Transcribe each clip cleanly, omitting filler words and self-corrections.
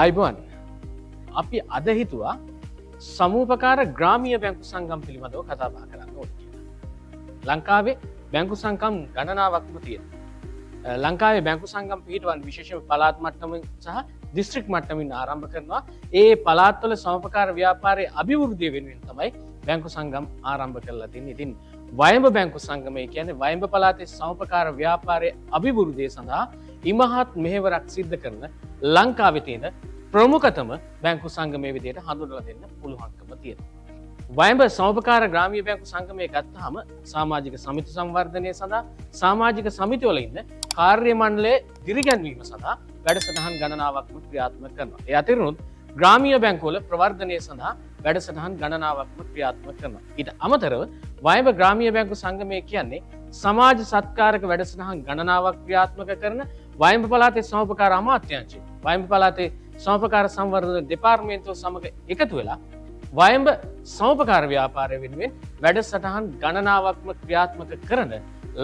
අයිබෝන් අපි අද හිතුවා සමූපකාර ග්‍රාමීය බැංකු සංගම් පිළිබඳව කතා බහ කරන්න ඕනේ කියලා. ලංකාවේ බැංකු සංගම් ගණනාවක්ම තියෙනවා. ලංකාවේ බැංකු සංගම් පිහිටවන විශේෂම පළාත් මට්ටමින් සහ දිස්ත්‍රික් මට්ටමින් ආරම්භ කරනවා. ඒ පළාත්වල සමූපකාර ව්‍යාපාරයේ අභිවෘද්ධිය වෙනුවෙන් තමයි බැංකු සංගම් ආරම්භ කරලා තියෙන්නේ. ඉතින් වයඹ බැංකු සංගමය කියන්නේ වයඹ පළාතේ සමූපකාර ව්‍යාපාරයේ අභිවෘද්ධිය සඳහා ඉමහත් මෙහෙවරක් සිද්ධ කරන ලංකාවේ තියෙන ප්‍රමුඛතම බැංකු සංගමයේ විදිහට හඳුන්වලා දෙන්න පුළුවන්කම තියෙනවා. වයඹ සමූපකාර ග්‍රාමීය බැංකු සංගමය ගත්තාම සමාජික සමිති සංවර්ධනය සඳහා සමාජික සමිතිවල ඉන්න කාර්ය මණ්ඩලයේ දිරිගැන්වීම සඳහා වැඩසටහන් ගණනාවක්ම ක්‍රියාත්මක කරනවා. ඒ අතරිනුත් ග්‍රාමීය බැංකුවල ප්‍රවර්ධනය සඳහා වැඩසටහන් ගණනාවක්ම ක්‍රියාත්මක කරනවා. ඊට අමතරව වයඹ ග්‍රාමීය බැංකු සංගමය කියන්නේ සමාජ සත්කාරක වැඩසටහන් ගණනාවක් ක්‍රියාත්මක කරන වයඹ පළාතේ සමූපකාර අමාත්‍යාංශය වයඹ පළාතේ සමූපකාර සංවර්ධන දෙපාර්තමේන්තුව සමග එකතු වෙලා වයඹ සමූපකාර ව්‍යාපාරය වෙනුවෙන් වැඩසටහන් ගණනාවක්ම ක්‍රියාත්මක කරන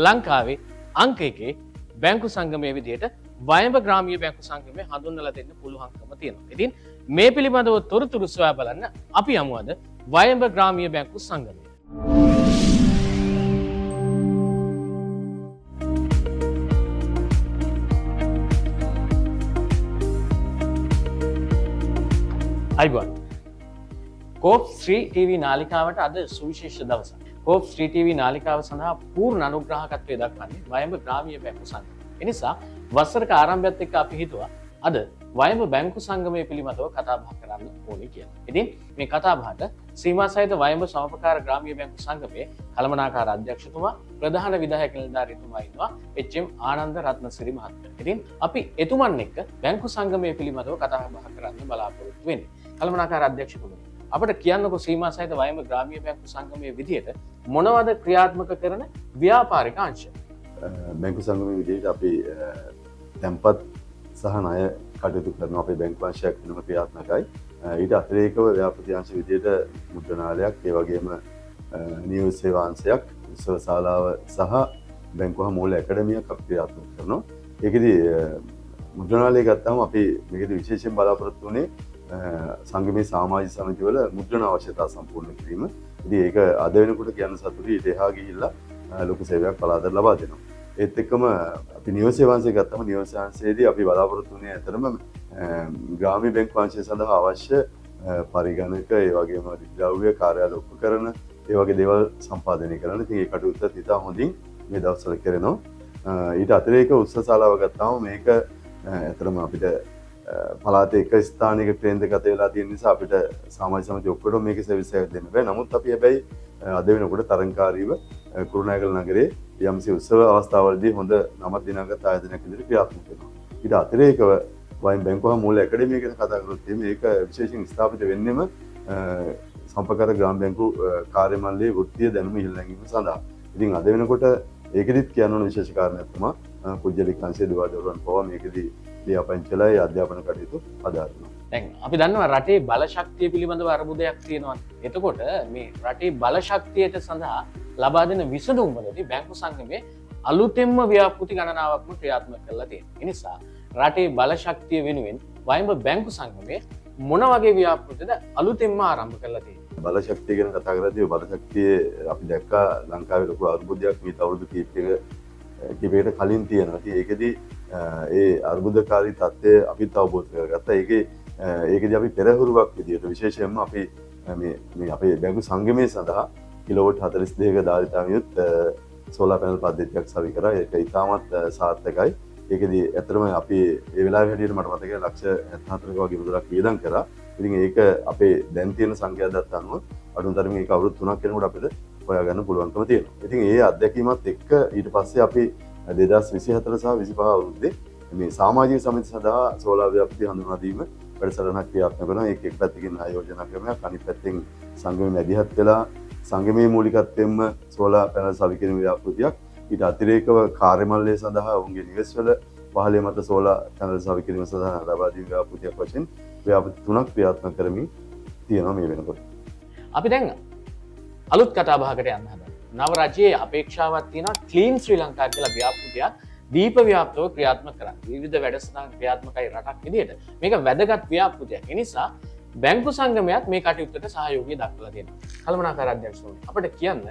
ලංකාවේ අංක එකේ බැංකු සංගමයේ විදිහට වයඹ ග්‍රාමීය බැංකු සංගමය හඳුන්වලා දෙන්න පුළුවන්කම තියෙනවා. ඉතින් මේ පිළිබඳව තොරතුරු සොයා බලන්න අපි යමු අද වයඹ ග්‍රාමීය බැංකු සංගමයට. අයිබෝන් කෝප් ශ්‍රී ටීවී නාලිකාවට අද සුවිශේෂ දවසක්. කෝප් ශ්‍රී ටීවී නාලිකාව සඳහා පූර්ණ අනුග්‍රහකත්වය දක්වන්නේ වයඹ ග්‍රාමීය බැංකු සංගමය. එනිසා වසරක ආරම්භයත් එක්ක අපි හිතුවා අද වයඹ බැංකු සංගමය පිළිබඳව කතා බහ කරන්න ඕනේ කියලා. ඉතින් මේ කතා බහට සීමා සහිත වයඹ සමූපකාර ග්‍රාමීය බැංකු සංගමයේ කළමනාකාර අධ්‍යක්ෂතුමා ප්‍රධාන විධායක නිලධාරීතුමා ඉන්නවා එච්.එම්. ආනන්ද රත්නසිරි මහත්මයා. ඉතින් අපි එතුමන් එක්ක බැංකු සංගමය පිළිබඳව කතා බහ කරන්න බලාපොරොත්තු වෙන්නේ. කළමනාකාර අධ්‍යක්ෂතුමනි අපට කියන්නකෝ සීමා සහිත වයඹ ග්‍රාමීය බැංකු සංගමයේ විදිහට මොනවද ක්‍රියාත්මක කරන ව්‍යාපාරික අංශ? බැංකු සංගමයේ විදිහට අපි තැන්පත් සහ ණය කටයුතු කරන අපේ බැංකු අංශයක් වෙනම ක්‍රියාත්මකයි. ඊට අතිරේකව ව්‍යාපෘති අංශ විදිහට මුද්‍රණාලයක්, ඒ වගේම නියෝජ්‍ය සේවා අංශයක්, උත්සව ශාලාව සහ බැංකු හා මූල්‍ය ඇකඩමියක් අපි ක්‍රියාත්මක කරනවා. ඒකෙදි මුද්‍රණාලය ගත්තාම අපි මේකෙදි විශේෂයෙන් බලාපොරොත්තු වෙන්නේ සංගමයේ සමාජික සමිතිවල මුද්‍රණ අවශ්‍යතා සම්පූර්ණ කිරීම. ඉතින් ඒක අද වෙනකොට කියන්න සතුටුයි. ඊට එහා ගිහිල්ලා ලොකු සේවයක් පළාතට ලබා දෙනවා. ඒත් එක්කම අපි නියෝජ්‍ය සේවා අංශය ගත්තම නියෝජ්‍ය සේවා අංශයේදී අපි බලාපොරොත්තු වෙන්නේ ඇතරම ග්‍රාමීය බැංකු අංශය සඳහා අවශ්‍ය පරිගණක, ඒ වගේම ද්‍රව්‍ය කාර්යාල උපකරණ, ඒ වගේ දේවල් සම්පාදනය කරන්න. ඉතින් ඒ කටයුත්ත ඉතා හොඳින් මේ දවස්වල කරනවා. ඊට අතිරේක උත්සව ශාලාව ගත්තාම මේක ඇතරම අපිට පළාතේ එක ස්ථානයක කේන්ද්‍රගත වෙලා තියෙන නිසා අපිට සමාජ සමිති ඔක්කොටම මේකේ සර්විස් එකක් දෙන්න බෑ. නමුත් අපි හැබැයි අද වෙනකොට තරංකාරීව කුරුණෑගල නගරයේ යම්සි උත්සව අවස්ථාවලදී හොඳ නමක් දිනාගත් ආයතනයක් විදිහට ක්‍රියාත්මක වෙනවා. ඊට අතිරේකව වයින් බැංකු හා මූල්‍ය ඇකඩමිය ගැන කතා කරොත් මේක විශේෂයෙන් ස්ථාපිත වෙන්නෙම සම්පකාර ග්‍රාම බැංකු කාර්ය මණ්ඩලයේ වෘත්තීය දැනුම ඉහළ නැංවීම සඳහා. ඉතින් අද වෙනකොට ඒකෙදිත් කියන්න ඕන විශේෂ කාරණයක් තමයි පුජ්‍යලික අංශයේ දුරදරුවන් පවා මේකෙදී ලියාපදිංචිලා අධ්‍යාපන කටයුතු අදාළනවා. දැන් අපි දන්නවා රටේ බල ශක්තිය පිළිබඳව අර්බුදයක් තියෙනවා. එතකොට මේ රටේ බල ශක්තියට සඳහා ලබා දෙන විසඳුම් වලදී බැංකු සංගමයේ අලුතෙන්ම ව්‍යාපෘති ගණනාවක්ම ක්‍රියාත්මක කරලා තියෙනවා. ඒ නිසා රටේ බල ශක්තිය වෙනුවෙන් වයඹ බැංකු සංගමයේ මොන වගේ ව්‍යාපෘතිද අලුතෙන්ම ආරම්භ කරලා තියෙන්නේ? බල ශක්තිය ගැන කතා කරද්දී බල ශක්තියේ අපි දැක්කා ලංකාවේ ලොකු අර්බුදයක් මේ අවුරුදු කිහිපයකට කලින් තියෙනවා. ඉතින් ඒකෙදි ඒ අර්බුදකාරී තත්ත්වය අපිත් අවබෝධ කරගත්තා. ඒකෙදි අපි පෙරහුරුවක් විදිහට විශේෂයෙන්ම අපි මේ අපේ බැංකු සංගමය සඳහා කිලෝවොට් 42ක ධාරිතාවෙන් යුත් සෝලාර් පැනල් පද්ධතියක් සවි කරා. ඒක ඉතාමත් සාර්ථකයි. ඒකෙදි ඇත්තටම අපි ඒ වෙලාවේ හැටියට මට මතකයි ලක්ෂ 74ක වගේ මුදලක් වියදම් කරා. ඉතින් ඒක අපේ දැන් තියෙන සංඛ්‍යාදත්ත අනුව අඩුම තරමින් ඒක අවුරුදු 3ක් වෙනකොට අපිට හොයාගන්න පුළුවන්කම තියෙනවා. ඉතින් ඒ අත්දැකීමත් එක්ක ඊට පස්සේ අපි 2024 සහ 25 අවුරුද්දේ මේ සමාජීය සමිති සඳහා සෝලාර් ව්‍යාපෘති හඳුන්වා දීම වැඩසටහනක් ක්‍රියාත්මක කරනවා. ඒක එක් පැත්තකින් ආයෝජන ක්‍රමයක්, අනිත් පැත්තෙන් සංගමයේ මැදිහත් වෙලා සංගමයේ මූලිකත්වයෙන්ම සෝලාර් පැනල් සවිකිරීම ව්‍යාපෘතියක්. ඊට අතිරේකව කාර්ය මණ්ඩලය සඳහා ඔවුන්ගේ නිවෙස්වල පහළේ මත සෝලාර් පැනල් සවිකිරීම සඳහා ලබා දීම ව්‍යාපෘතියක් වශයෙන් ව්‍යාපෘති 3ක් ක්‍රියාත්මක කරමින් තියෙනවා මේ වෙනකොට. අපි දැන් අලුත් කතා බහකට යන්න හදනවා. නව රජයේ අපේක්ෂාවක් තියෙනවා ක්ලීන් ශ්‍රී ලංකා කියලා ව්‍යාපෘතියක් දීප ව්‍යාප්තව ක්‍රියාත්මක කරන්න. විවිධ වැඩසටහන් ක්‍රියාත්මකයි රටක් විදිහට. මේක වැදගත් ව්‍යාපෘතියක්. ඒ නිසා බැංකු සංගමයත් මේ කටයුත්තට සහයෝගය දක්වලා තියෙනවා. කළමනාකාර අධ්‍යක්ෂතුමනි අපිට කියන්න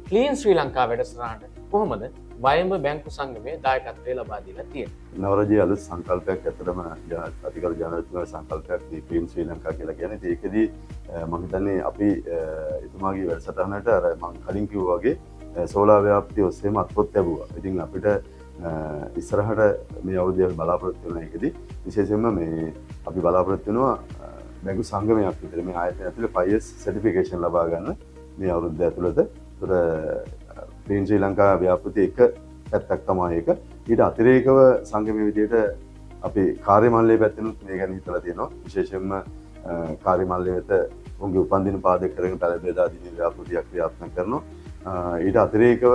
ක්ලීන් ශ්‍රී ලංකා වැඩසටහනට කොහොමද වයඹ බැංකු සංගමයේ දායකත්වය ලබා දීලා තියෙන්නේ? නවරජයේ අලුත් සංකල්පයක් ඇත්තටම අතිකල් ජනතුමාගේ සංකල්පයක් දී ක්ලීන් ශ්‍රී ලංකා කියලා කියන්නේ. ඒකෙදී මම හිතන්නේ අපි එතුමාගේ වැඩසටහනට අර මම කලින් කිව්වා වගේ සෝලා ව්‍යාප්තිය ඔස්සේම අත්පොත් ලැබුවා. ඉතින් අපිට ඉස්සරහට මේ අවුරුද්දේ බලාපොරොත්තු වෙන එකදී විශේෂයෙන්ම මේ අපි බලාපොරොත්තු වෙනවා බැංකු සංගමයක් විතර මේ ආයතනය ඇතුළේ 5S සර්ටිෆිකේෂන් ලබා ගන්න මේ අවුරුද්ද ඇතුළත. ඒතර ක්ලීන් ශ්‍රී ලංකා ව්‍යාපෘතිය එක පැත්තක් තමයි ඒක. ඊට අතිරේකව සංගමයේ විදිහට අපි කාර්ය මණ්ඩලයේ පැත්තෙනුත් මේ ගැන හිතලා තියෙනවා. විශේෂයෙන්ම කාර්ය මණ්ඩලය වෙත උන්ගේ උපන්දින පාදක කරගෙන පැලබෙදා දින ව්‍යාපෘතියක් ක්‍රියාත්මක කරනවා. ඊට අතිරේකව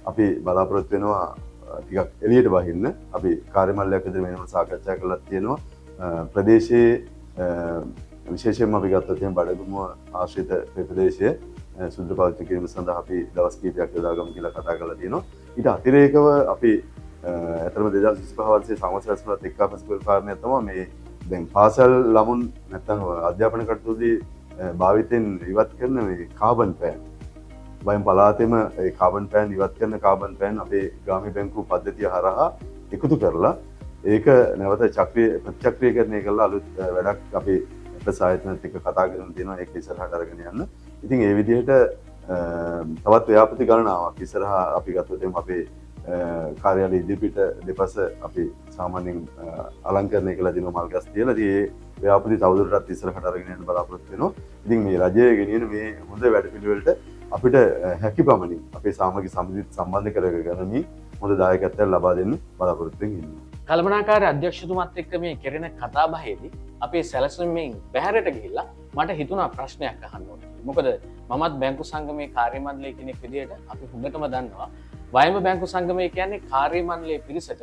අපි බලාපොරොත්තු වෙනවා ටිකක් එළියට බහින්න. අපි කාර්ය මණ්ඩලයක් විදිහට වෙනම සාකච්ඡා කරලා තියෙනවා. ප්‍රදේශයේ විශේෂයෙන්ම අපි ගත්තොත් එහෙනම් බඩගමුව ආශ්‍රිත ප්‍රදේශයේ සුද්ධ පාවිච්චි කිරීම සඳහා අපි දවස් කිහිපයක් යොදාගමු කියලා කතා කරලා තියෙනවා. ඊට අතිරේකව අපි අතරම 2025 වර්ෂයේ සංවත්සරත් එක්ක අපසුකල් කාරණය තමයි මේ දැන් පාසල් ළමුන් නැත්නම් අධ්‍යාපන කටයුතුදී භාවිතෙන් ඉවත් කරන මේ කාබන් පෑන්. වයම් පළාතෙම ඒ කාබන් පෑන් ඉවත් කරන කාබන් පෑන් අපේ ග්‍රාමීය බැංකු පද්ධතිය හරහා එකතු කරලා ඒක නැවත ප්‍රතිචක්‍රීකරණය කරලා අලුත් වැඩක් අපි ප්‍රසායතනත් එක්ක කතා කරගෙන තියෙනවා ඒක ඉස්සරහට අරගෙන යන්න. ඉතින් ඒ විදිහට තවත් ව්‍යාපෘති ගණනාවක් ඉස්සරහා අපි ගත්තොත් එම් අපේ කාර්යාලය ඉදිරිපිට දෙපස අපි සාමාන්‍යයෙන් අලංකරණය කළ දිනවා මල්ගස් තියලා. ඉතින් ඒ ව්‍යාපෘති තවදුරටත් ඉස්සරහට අරගෙන යන්න බලාපොරොත්තු වෙනවා. ඉතින් මේ රජය ගෙනියන මේ හොඳ වැඩපිළිවෙලට අපිට හැකි පමණින් අපේ සාමගික සමිතිත් සම්බන්ධ කරගන්න හොඳ දායකත්වයක් ලබා දෙන්න බලාපොරොත්තු වෙනවා. කළමනාකාර අධ්‍යක්ෂතුමත් එක්ක මේ කෙරෙන කතාබහේදී අපේ සැලසුමෙන් බැහැරට ගිහිල්ලා මට හිතුණා ප්‍රශ්නයක් අහන්න ඕනේ. මොකද මමත් බැංකු සංගමයේ කාර්ය මණ්ඩලයේ කෙනෙක් විදිහට අපි හොඳටම දන්නවා වයඹ බැංකු සංගමය කියන්නේ කාර්ය මණ්ඩලයේ පිරිසට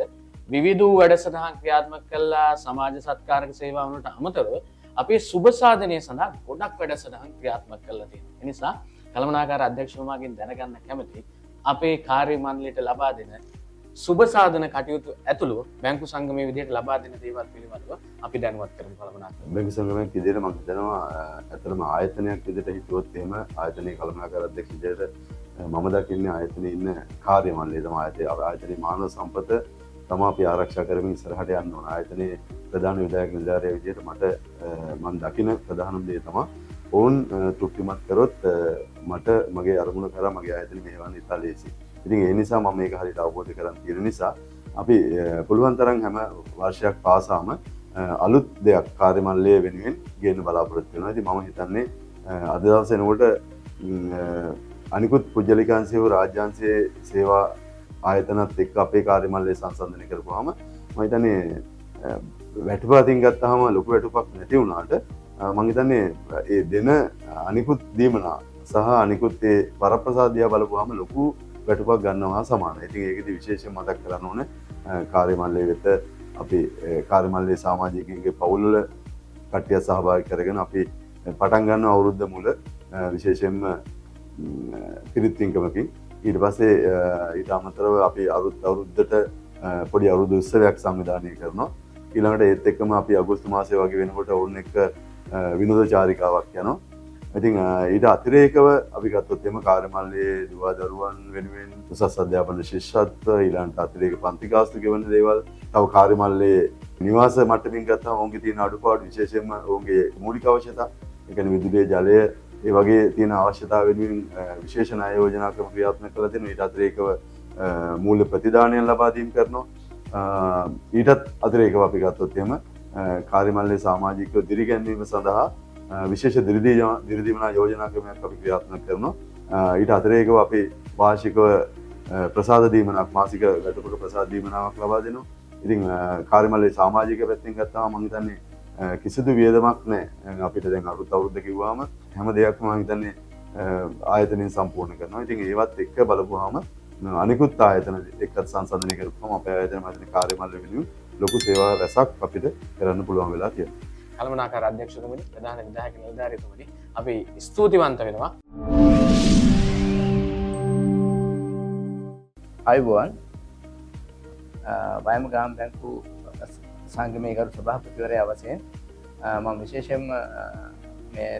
විවිධ වැඩසටහන් ක්‍රියාත්මක කළා සමාජ සත්කාරක සේවාවලට අමතරව අපේ සුබ සාධනය සඳහා ගොඩක් වැඩසටහන් ක්‍රියාත්මක කරලා තියෙනවා. ඒ නිසා කළමනාකාර අධ්‍යක්ෂතුමාගෙන් දැනගන්න කැමතියි අපේ කාර්ය මණ්ඩලයට ලබා දෙන සුබ සාධන කටයුතු ඇතුළු බැංකු සංගමයේ විදිහට ලබා දෙන දේවල් පිළිබඳව අපි දැනුවත් කරමු කළමනාකාර. බැංකු සංගමයක් විදිහට මම හිතනවා ඇත්තටම ආයතනයක් විදිහට හිතුවොත් එහෙම ආයතනයේ කළමනාකාර අධ්‍යක්ෂ විදිහට මම දකින්නේ ආයතනයේ ඉන්න කාර්ය මණ්ඩලය තමයි ආයතනයේ මානව සම්පත තමයි අපි ආරක්ෂා කරමින් ඉස්සරහට යන්න ඕන. ආයතනයේ ප්‍රධාන විධායක නිලධාරියා විදිහට මම දකින ප්‍රධානම දේ තමයි ඔවුන් තෘප්තිමත් කරොත් මට මගේ අරමුණ කරා මගේ ආයතනය මෙහෙවන්න ඉතා ලේසි. ඉතින් ඒ නිසා මම මේක හරියට අවබෝධ කරගන්න තියෙන නිසා අපි පුළුවන් තරම් හැම වර්ෂයක් පාසාම අලුත් දෙයක් කාර්ය මණ්ඩලය වෙනුවෙන් ගේන්න බලාපොරොත්තු වෙනවා. ඉතින් මම හිතන්නේ අද දවසේ එනකොට අනිකුත් පුජ්‍යලිකාංශය වූ රාජ්‍යාංශයේ සේවා ආයතනත් එක්ක අපේ කාර්ය මණ්ඩලය සංසන්දනය කරපුවාම මම හිතන්නේ වැටුපතින් ගත්තාම ලොකු වැටුපක් නැති වුණාට මම හිතන්නේ ඒ දෙන අනිකුත් දීමනා සහ අනිකුත් ඒ වරප්‍රසාදියා බලපුවාම ලොකු වැටුපක් ගන්නවා සමානයි. ඉතින් ඒකෙදි විශේෂයෙන් මතක් කරන්න ඕනේ කාර්ය මණ්ඩලය වෙත අපි කාර්ය මණ්ඩලයේ සමාජිකයන්ගේ පවුල්වල කට්ටිය සහභාගී කරගෙන අපි පටන් ගන්න අවුරුද්ද මුල විශේෂයෙන්ම පිරිත් පින්කමකින් ඊට පස්සේ ඊට අමතරව අපි අවුරුද්දට පොඩි අවුරුදු උත්සවයක් සංවිධානය කරනවා. ඊළඟට ඒත් එක්කම අපි අගෝස්තු මාසයේ වගේ වෙනකොට ඔවුන් එක්ක විනෝද චාරිකාවක් යනවා. ඉතින් ඊට අතිරේකව අපි ගත්තොත් එම කාර්ය මණ්ඩලයේ දුවා දරුවන් වෙනුවෙන් උසස් අධ්‍යාපන ශිෂ්‍යත්ව ඊළඟට අතිරේක පන්ති ගාස්තු ගෙවන දේවල් තව කාර්ය මණ්ඩලයේ නිවාස මට්ටමින් ගත්තාම ඔවුන්ගේ තියෙන අඩුපාඩු විශේෂයෙන්ම ඔවුන්ගේ මූලික අවශ්‍යතා ඒ කියන්නේ විදුලිය ජලය ඒ වගේ තියෙන අවශ්‍යතා වෙනුවෙන් විශේෂ ණය යෝජනා ක්‍රම ක්‍රියාත්මක කරලා තියෙනවා. ඊට අතිරේකව මූල්‍ය ප්‍රතිදානයන් ලබා දීම කරනවා. ඊටත් අතිරේකව අපි ගත්තොත් එහෙම කාර්ය මණ්ඩලයේ සමාජිකව දිරිගැන්වීම සඳහා විශේෂ දිරිදීමනා යෝජනා ක්‍රමයක් අපි ක්‍රියාත්මක කරනවා. ඊට අතිරේකව අපි වාර්ෂිකව ප්‍රසාද දීමනක් මාසික වැටුපක ප්‍රසාද දීමනාවක් ලබා දෙනවා. ඉතින් කාර්ය මණ්ඩලයේ සමාජික පැත්තෙන් ගත්තාම මම හිතන්නේ කිසිදු වියදමක් නැහැ. අපිට දැන් අවුරුද්ද කිව්වම හැම දෙයක්ම මම හිතන්නේ ආයතනයෙන් සම්පූර්ණ කරනවා. ඉතින් ඒවත් එක්ක බලපුවාම අනිකුත් ආයතන එක්කත් සංසන්දනය කරපුවම අපේ ආයතන මැදින් කාර්ය මණ්ඩලය වෙනුවෙන් ලොකු සේවා රැසක් අපිට කරන්න පුළුවන් වෙලා තියෙනවා. කළමනාකාර අධ්‍යක්ෂතුමනි ප්‍රධාන විධායක නිලධාරීතුමනි අපි ස්තුතිවන්ත වෙනවා. අයිබෝන් වයම ග්‍රාම බැංකු සංගමයේ ගරු සභාපතිවරයා වශයෙන් මම විශේෂයෙන්ම මේ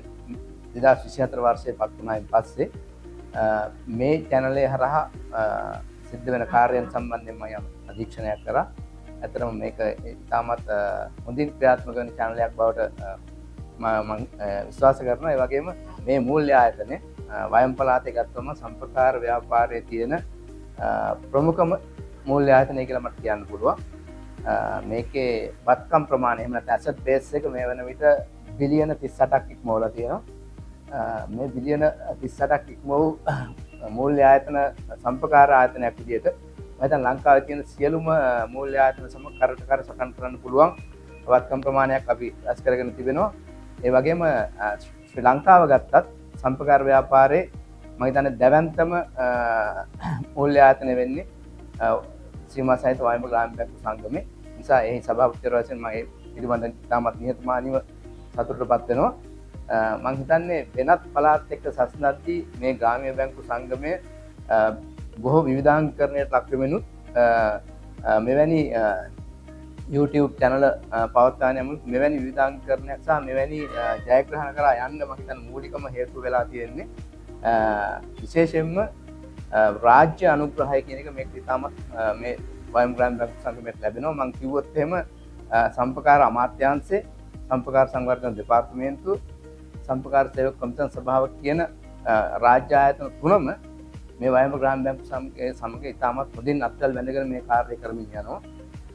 2024 වර්ෂයේ පත් වුණායින් පස්සේ මේ චැනලේ හරහා සිද්ධ වෙන කාර්යයන් සම්බන්ධයෙන් මම අධීක්ෂණයක් කරා. ඇත්තටම මේක ඉතාමත් හොඳින් ක්‍රියාත්මක වෙන channelයක් බවට මම විශ්වාස කරනවා. ඒ වගේම මේ මූල්‍ය ආයතනය වයම් පළාතේ ගත්තම සම්ප්‍රකාර ව්‍යාපාරයේ තියෙන ප්‍රමුඛම මූල්‍ය ආයතනය කියලා මට කියන්න පුළුවන්. මේකේ වත්කම් ප්‍රමාණය එහෙම නැත්නම් asset base එක මේ වෙන විට බිලියන 38ක් ඉක්මවලා තියෙනවා. මේ බිලියන 38ක් ඉක්ම වූ මූල්‍ය ආයතන සම්ප්‍රකාර ආයතනයක් විදිහට මම හිතන ලංකාවේ තියෙන සියලුම මූල්‍ය ආයතන සමග කරට කර සටන් කරන්න පුළුවන් වත්කම් ප්‍රමාණයක් අපි රැස් කරගෙන තිබෙනවා. ඒ වගේම ශ්‍රී ලංකාව ගත්තත් සම්ප්‍රකාර ව්‍යාපාරයේ මම හිතන්නේ දැවැන්තම මූල්‍ය ආයතන වෙන්නේ සීමා සහිත වයම ග්‍රාම බැංකු සංගමේ. නිසා ඒ සභාපතිවරයා වශයෙන් මම ඒ පිළිබඳව ඉතාමත් නිහතමානීව සතුටටපත් වෙනවා. මම හිතන්නේ වෙනත් පළාත් එක්ක සසඳද්දී මේ ග්‍රාමීය බැංකු සංගමය බොහෝ විවිධාංගීකරණයට ලක් වෙමිනුත් මෙවැනි YouTube channel පවත්වාගෙන යමු මෙවැනි විවිධාංගීකරණයක් සහ මෙවැනි ජයග්‍රහණ කරා යන්න මම හිතන්නේ මූලිකම හේතුව වෙලා තියෙන්නේ විශේෂයෙන්ම රාජ්‍ය අනුග්‍රහය කියන එක මේක ඉතාමත් මේ වයම් ග්‍රාම බැංකු සංගමයට ලැබෙනවා. මම කිව්වොත් එහෙම සම්ප්‍රකාර අමාත්‍යාංශයේ සම්ප්‍රකාර සංවර්ධන දෙපාර්තමේන්තුව සම්ප්‍රකාර සේවක කමිෂන් සභාව කියන රාජ්‍ය ආයතන තුනම මේ වයම ග්‍රාම බැංකු සමග ඉතාමත් හොඳින් අත්වල වැඳගෙන මේ කාර්යය කරමින් යනවා.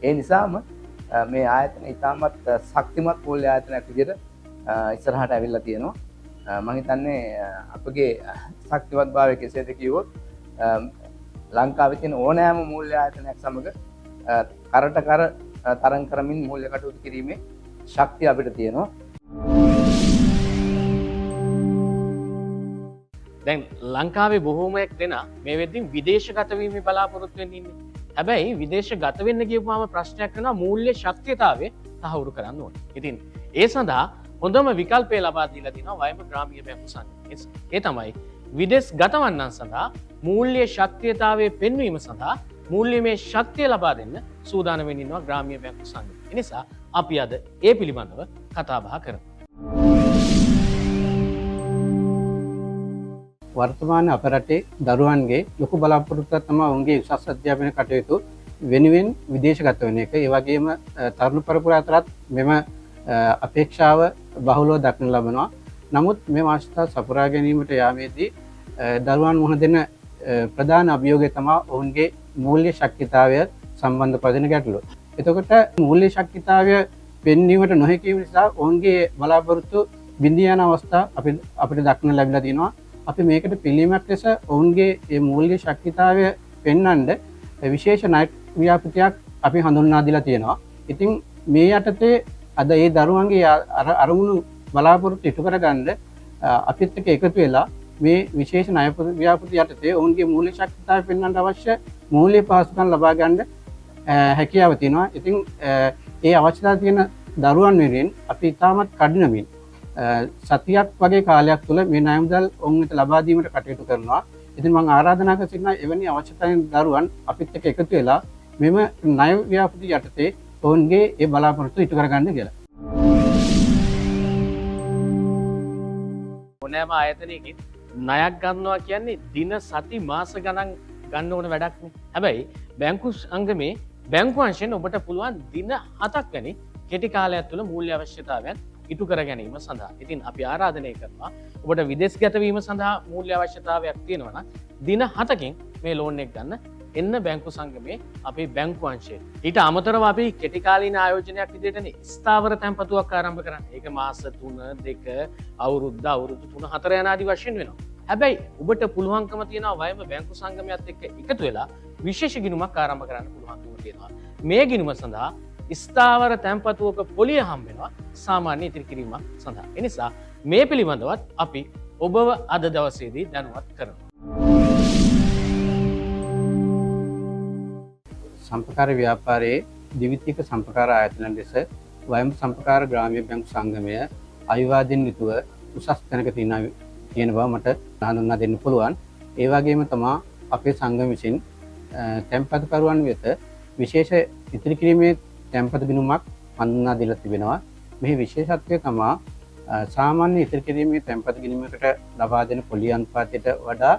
ඒ නිසාම මේ ආයතන ඉතාමත් ශක්තිමත් මූල්‍ය ආයතනයක් විදිහට ඉස්සරහට ඇවිල්ලා තියෙනවා. මම හිතන්නේ අපගේ ශක්තිමත්භාවය කෙසේද කිව්වොත් ලංකාවේ තියෙන ඕනෑම මූල්‍ය ආයතනයක් සමග කරට කර තරඟ කරමින් මූල්‍ය කටයුතු කිරීමේ ශක්තිය අපිට තියෙනවා. දැන් ලංකාවේ බොහෝමයක් දෙනා මේ වෙද්දී විදේශගත වීමේ බලාපොරොත්තු වෙන්නේ ඉන්නේ. හැබැයි විදේශගත වෙන්න කියපුවාම ප්‍රශ්නයක් වෙනවා මූල්‍ය ශක්තියතාවය තහවුරු කරන්න ඕනේ. ඉතින් ඒ සඳහා හොඳම විකල්පය ලබා දීලා තිනවා වයම ග්‍රාමීය බැංකු සංගමය. ඒ තමයි විදේශ ගතවන්නන් සඳහා මූල්‍ය ශක්තියතාවයේ පෙන්වීම සඳහා මූල්‍යමය ශක්තිය ලබා දෙන්න සූදානම් වෙමින් ඉන්නවා ග්‍රාමීය බැංකු සංගමය. ඒ නිසා අපි අද ඒ පිළිබඳව කතා බහ කරමු. වර්තමාන අප රටේ දරුවන්ගේ ලොකු බලාපොරොත්තුවක් තමයි ඔවුන්ගේ උසස් අධ්‍යාපන කටයුතු වෙනුවෙන් විදේශගත වෙන එක. ඒ වගේම තරුණ පරපුර අතරත් මෙම අපේක්ෂාව බහුලව දක්නට ලබනවා. නමුත් මේ අවස්ථාව සපුරා ගැනීමට යාමේදී දරුවන් මුහුණ දෙන ප්‍රධාන අභියෝගය තමයි ඔවුන්ගේ මූල්‍ය ශක්තිතාවය සම්බන්ධ පදින ගැටලුව. එතකොට මූල්‍ය ශක්තිතාවය පෙන්වීමට නොහැකි නිසා ඔවුන්ගේ බලාපොරොත්තු බිඳී යන අවස්ථා අපිට දක්නට ලැබිලා තියෙනවා. අපි මේකට පිළියමක් ලෙස ඔවුන්ගේ මේ මූල්‍ය ශක්තිතාවය පෙන්වන්න විශේෂ ණය ව්‍යාපෘතියක් අපි හඳුන්වා දීලා තියෙනවා. ඉතින් මේ යටතේ අද ඒ දරුවන්ගේ අරමුණු බලාපොරොත්තු ඉටු කරගන්න අපිත් එක්ක එකතු වෙලා මේ විශේෂ ණය ව්‍යාපෘතිය යටතේ ඔවුන්ගේ මූල්‍ය ශක්තිතාවය පෙන්වන්න අවශ්‍ය මූල්‍ය පහසුකම් ලබා ගන්න හැකියාව තියෙනවා. ඉතින් ඒ අවශ්‍යතාව තියෙන දරුවන් වෙනුවෙන් අපි ඉතාමත් කඩිනමින් සතියක් වගේ කාලයක් තුළ මේ ණය මුදල් ඔවුන්ට ලබා දීමට කටයුතු කරනවා. ඉතින් මම ආරාධනා කර සිටිනවා එවැනි අවශ්‍යතාවයන් දරුවන් අපිත් එක්ක එකතු වෙලා මෙම ණය ව්‍යාපෘතිය යටතේ ඔවුන්ගේ ඒ බලාපොරොත්තු ඉටු කරගන්න කියලා. ඕනෑම ආයතනයකින් ණයක් ගන්නවා කියන්නේ දින සති මාස ගණන් ගන්න ඕන වැඩක් නේ. හැබැයි බැංකු සංගමේ බැංකු අංශයෙන් ඔබට පුළුවන් දින 7ක් වැනි කෙටි කාලයක් තුළ මූල්‍ය අවශ්‍යතාවයන් ඉටු කර ගැනීම සඳහා. ඉතින් අපි ආරාධනය කරනවා ඔබට විදේශගත වීම සඳහා මූල්‍ය අවශ්‍යතාවයක් තියෙනවා නම් දින 7කින් මේ ලෝන් එක ගන්න එන්න බැංකු සංගමේ අපේ බැංකු අංශයේ. ඊට අමතරව අපි කෙටි කාලීන ආයෝජනයක් විදිහටනේ ස්ථාවර තැන්පතුවක් ආරම්භ කරන්නේ. ඒක මාස 3 2 අවුරුද්ද 3 4 යන ආදී වශයෙන් වෙනවා. හැබැයි ඔබට පුළුවන්කම තියෙනවා වයම බැංකු සංගමයත් එක්ක එකතු වෙලා විශේෂ ගිණුමක් ආරම්භ කරන්න පුළුවන්කම තියෙනවා. මේ ගිණුම සඳහා ස්ථාවර තැන්පතුවක පොලිය හම්බ වෙනවා සාමාන්‍ය ඉතිරි කිරීමක් සඳහා. ඒ නිසා මේ පිළිබඳවත් අපි ඔබව අද දවසේදී දැනුවත් කරනවා. සම්ප්‍රකාර ව්‍යාපාරයේ ද්විතීයික සම්ප්‍රකාර ආයතන ලෙස වයම් සම්ප්‍රකාර ග්‍රාමීය බැංකු සංගමය අවිවාදින් යුතුව උසස් තැනක තියෙන බව මට හඳුන්වා දෙන්න පුළුවන්. ඒ වගේම තමයි අපේ සංගම විසින් තැන්පතුකරුවන් වෙත විශේෂ ඉතිරි කිරීමේ තැන්පත් ගිණුමක් හඳුන්වා දීලා තිබෙනවා. මෙහි විශේෂත්වය තමයි සාමාන්‍ය ඉතිරි කිරීමේ තැන්පත් ගිණුමකට ලබා දෙන පොලි අනුපාතයට වඩා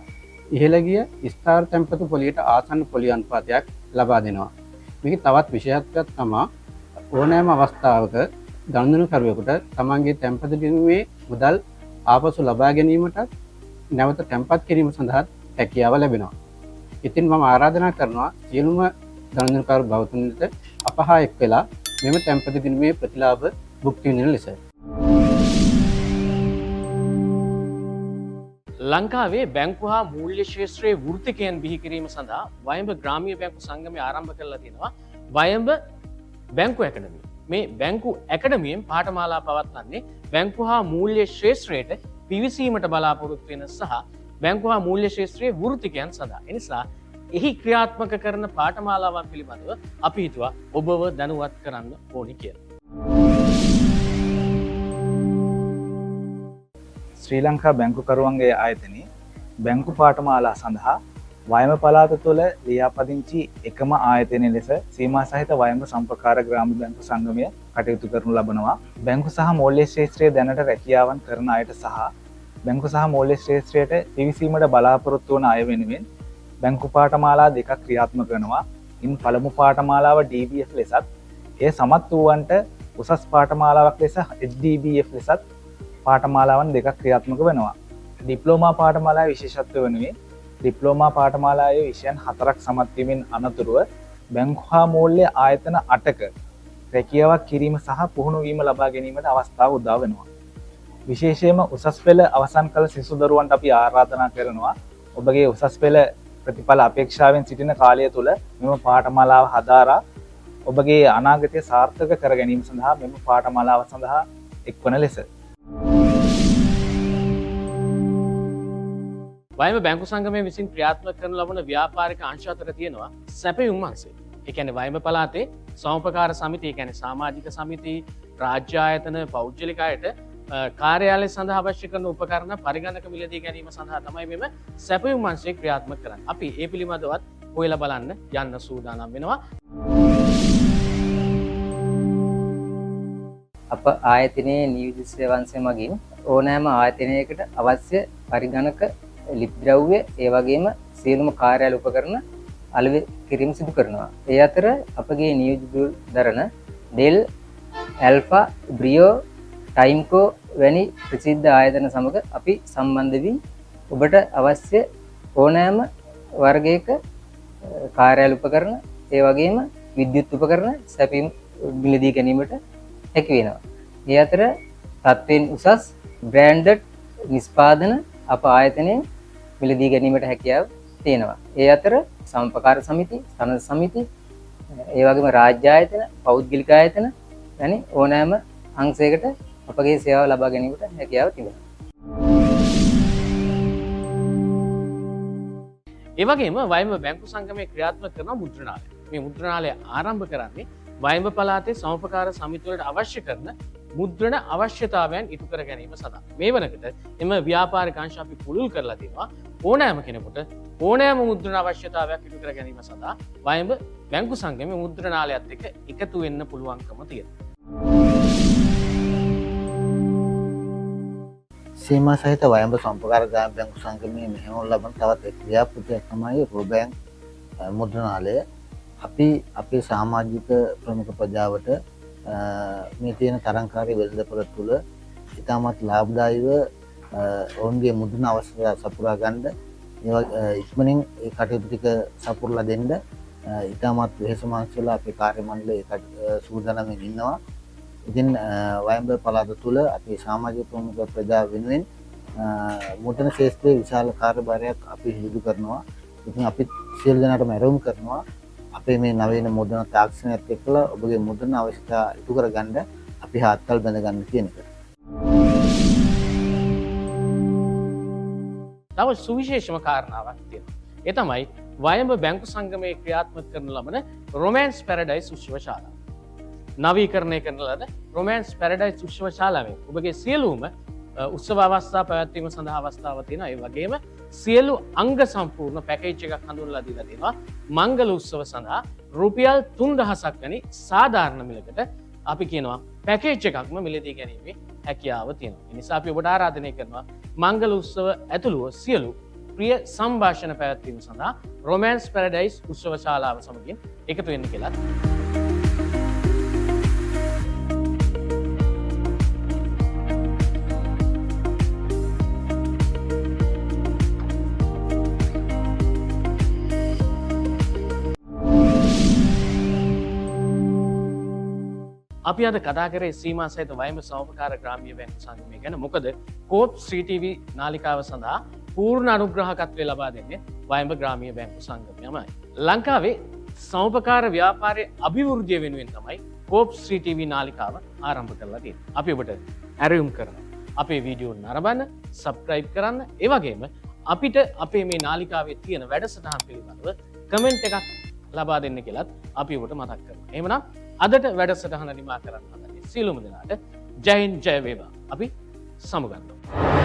ඉහළ ගිය ස්ථාවර තැන්පතු පොලියට ආසන්න පොලි අනුපාතයක් ලබා දෙනවා. මේකේ තවත් විශේෂත්වයක් තමයි ඕනෑම අවස්ථාවක ගණනකරුවෙකුට තමන්ගේ තැන්පත් ගිණුමේ මුදල් ආපසු ලබා ගැනීමට නැවත තැන්පත් කිරීම සඳහා හැකියාව ලැබෙනවා. ඉතින් මම ආරාධනා කරනවා සියලුම ගණනකරු බෞද්ධන්ට අපහා එක් වෙලා මෙම තැන්පත් ගිණුමේ ප්‍රතිලාභ භුක්ති විඳින ලෙස. ලංකාවේ බැංකු හා මූල්‍ය ශේත්‍රයේ වෘත්තිකයන් බිහි කිරීම සඳහා වයඹ ග්‍රාමීය බැංකු සංගමය ආරම්භ කරලා තියෙනවා වයඹ බැංකු ඇකඩමිය. මේ බැංකු ඇකඩමියෙන් පාඨමාලා පවත්වන්නේ බැංකු හා මූල්‍ය ශේත්‍රයට පිවිසීමට බලාපොරොත්තු වෙන සහ බැංකු හා මූල්‍ය ශේත්‍රයේ වෘත්තිකයන් සඳහා. එනිසා එහි ක්‍රියාත්මක කරන පාඨමාලාවන් පිළිබඳව අපි හිතුවා ඔබව දැනුවත් කරන්න ඕනි කියලා. ශ්‍රී ලංකා බැංකුකරුවන්ගේ ආයතනයේ බැංකු පාඨමාලා සඳහා වයඹ පළාත තුළ ලියාපදිංචි එකම ආයතනය ලෙස සීමා සහිත වයඹ සම්ප්‍රකාර ග්‍රාම බැංකු සංගමය කටයුතු කරනු ලබනවා. බැංකු සහ මූල්‍ය ශේත්‍රයේ දැනට රැකියාවන් කරන අයට සහ බැංකු සහ මූල්‍ය ශේත්‍රයට පිවිසීමට බලාපොරොත්තු වන අය වෙනුවෙන් බැංකු පාඨමාලා දෙකක් ක්‍රියාත්මක කරනවා. ඉන් පළමු පාඨමාලාව DBF ලෙසත් එය සමත් වූවන්ට උසස් පාඨමාලාවක් ලෙස HDBF ලෙසත් පාඨමාලාවන් දෙකක් ක්‍රියාත්මක වෙනවා. ඩිප්ලෝමා පාඨමාලාවේ විශේෂත්වය වනුයේ ඩිප්ලෝමා පාඨමාලාවේ විෂයන් 4ක් සමත් වීමෙන් අනතුරුව බැංකු හා මූල්‍ය ආයතන 8ක රැකියාවක් කිරීම සහ පුහුණු වීම ලබා ගැනීමට අවස්ථාව උදා වෙනවා. විශේෂයෙන්ම උසස් පෙළ අවසන් කළ සිසු දරුවන්ට අපි ආරාධනා කරනවා ඔබගේ උසස් පෙළ ප්‍රතිඵල අපේක්ෂාවෙන් සිටින කාලය තුළ මෙම පාඨමාලාව හදාරා ඔබගේ අනාගතය සාර්ථක කර ගැනීම සඳහා මෙම පාඨමාලාව සඳහා එක්වන ලෙස. වයඹ බැංකු සංගමය විසින් ක්‍රියාත්මක කරන ලබන ව්‍යාපාරික අංශ අතර තියෙනවා සැපයුම් අංශය. ඒ කියන්නේ වයඹ පළාතේ සමෝපකාර සමිති, ඒ කියන්නේ සමාජික සමිති, රාජ්‍ය ආයතන, පෞද්ගලික අයට කාර්යාලය සඳහා අවශ්‍ය කරන උපකරණ පරිගණක මිලදී ගැනීම සඳහා තමයි මෙම සැපයුම් අංශය ක්‍රියාත්මක කරන්නේ. අපි ඒ පිළිබඳවත් හොයලා බලන්න යන්න සූදානම් වෙනවා. අප ආයතනයේ නියෝජිත සේවාංශය මගින් ඕනෑම ආයතනයකට අවශ්‍ය පරිගණක, ලිපි ද්‍රව්‍ය, ඒ වගේම සියලුම කාර්යාල උපකරණ අලෙවි කිරීම සිදු කරනවා. ඒ අතර අපගේ නියෝජිත දරන ඩෙල්, ඇල්ෆා, බ්‍රියෝ, ටයිම්කෝ වැනි ප්‍රසිද්ධ ආයතන සමග අපි සම්බන්ධ වී ඔබට අවශ්‍ය ඕනෑම වර්ගයක කාර්යාල උපකරණ, ඒ වගේම විද්‍යුත් උපකරණ සැපීම මිලදී ගැනීමට හැකි වෙනවා. ඒ අතර තත්ත්වයෙන් උසස් බ්‍රෑන්ඩඩ් නිෂ්පාදන අප ආයතනයෙන් මිලදී ගැනීමට හැකියාව තියෙනවා. ඒ අතර සම්පකාර සමිති, සනද සමිති, ඒ වගේම රාජ්‍ය ආයතන, පෞද්ගලික ආයතන වැනි ඕනෑම අංශයකට අපගේ සේවාව ලබා ගැනීමට හැකියාව තිබෙනවා. ඒ වගේම වයඹ බැංකු සංගමයේ ක්‍රියාත්මක කරන මුද්‍රණාලය. මේ මුද්‍රණාලය ආරම්භ කරන්නේ වයඹ පළාතේ සමෝපකාර සමිති වලට අවශ්‍ය කරන මුද්‍රණ අවශ්‍යතාවයන් ඉටු කර ගැනීම සඳහා. මේ වනකට එම ව්‍යාපාරික අංශ අපි පුළුල් කරලා තියෙනවා ඕනෑම කෙනෙකුට ඕනෑම මුද්‍රණ අවශ්‍යතාවයක් ඉටු කර ගැනීම සඳහා වයඹ බැංකු සංගමයේ මුද්‍රණාලයත් එක්ක එකතු වෙන්න පුළුවන්කම තියෙනවා. සීමා සහිත වයඹ සම්ප්‍රදාය ග්‍රාම බැංකු සංගමයේ මෙහෙයවනු ලබන තවත් එක් ක්‍රියාපෘතියක් තමයි රොබැංක් මුද්‍රණාලය. අපි අපේ සමාජික ප්‍රමුඛ ප්‍රජාවට මේ තියෙන තරංකාරී වෙළඳපොළ තුළ ඉතාමත් ලාභදායීව ඔවුන්ගේ මුද්‍රණ අවශ්‍යතා සපුරා ගන්න, ඉක්මනින් ඒ කටයුතු ටික සපුරලා දෙන්න ඉතාමත් වෙහෙස මහන්සිලා අපේ කාර්ය මණ්ඩලය සූදානම්ව ඉන්නවා. ඉතින් වයඹ පළාත තුළ අපේ සමාජික ප්‍රමුඛ ප්‍රජා වෙනුවෙන් මුද්‍රණ ශාස්ත්‍රයේ විශාල කාර්යභාරයක් අපි සිදු කරනවා. ඉතින් අපි සියලු දෙනාටම ඇරයුම් කරනවා අපේ මේ නවීන මුද්‍රණ තාක්ෂණයත් එක්කලා ඔබගේ මුද්‍රණ අවශ්‍යතා ඉටු කරගන්න අපි හාත්කල් බැඳ ගන්න කියන එක. තව සුවිශේෂම කාරණාවක් තියෙනවා. ඒ තමයි වයඹ බැංකු සංගමයේ ක්‍රියාත්මක කරන ලබන රොමෑන්ස් පැරඩයිස් උත්සව ශාලාව. නවීකරණය කරන ලද රොමෑන්ස් පැරඩයිස් උත්සව ශාලාවෙන් ඔබගේ සියලුම උත්සව අවස්ථා පැවැත්වීම සඳහා අවස්ථාව තියෙනවා. ඒ වගේම සියලු අංග සම්පූර්ණ පැකේජ් එකක් හඳුන්වලා දීලා තියෙනවා. මංගල උත්සව සඳහා රුපියල් 3000ක් වැනි සාධාරණ මිලකට අපි කියනවා පැකේජ් එකක්ම මිලදී ගැනීමේ හැකියාව තියෙනවා. ඒ නිසා අපි ඔබට ආරාධනය කරනවා මංගල උත්සව ඇතුළුව සියලු ප්‍රිය සංഭാෂණ පැවැත්වීම සඳහා රොමෑන්ස් පැරඩයිස් උත්සව ශාලාව සමගින් එකතු වෙන්න කියලා. අපි අද කතා කරේ සීමා සහිත වයඹ සමෝපකාර ග්‍රාමීය බැංකු සංගමය ගැන. මොකද කෝප් ශ්‍රී ටීවී නාලිකාව සඳහා පූර්ණ අනුග්‍රහකත්වය ලබා දෙන්නේ වයඹ ග්‍රාමීය බැංකු සංගමයමයි. ලංකාවේ සමෝපකාර ව්‍යාපාරයේ අභිවෘද්ධිය වෙනුවෙන් තමයි කෝප් ශ්‍රී ටීවී නාලිකාව ආරම්භ කරලා තියෙන්නේ. අපි ඔබට ඇරයුම් කරනවා අපේ වීඩියෝ නරඹන්න, සබ්ස්ක්‍රයිබ් කරන්න, ඒ වගේම අපිට අපේ මේ නාලිකාවේ තියෙන වැඩසටහන් පිළිබඳව කමෙන්ට් එකක් ලබා දෙන්න කියලාත් අපි ඔබට මතක් කරනවා. එහෙමනම් අදට වැඩසටහන නිමා කරන්න හදන්නේ සියලුම දෙනාට ජය හින්ද් ජය වේවා. අපි සමුගන්නවා.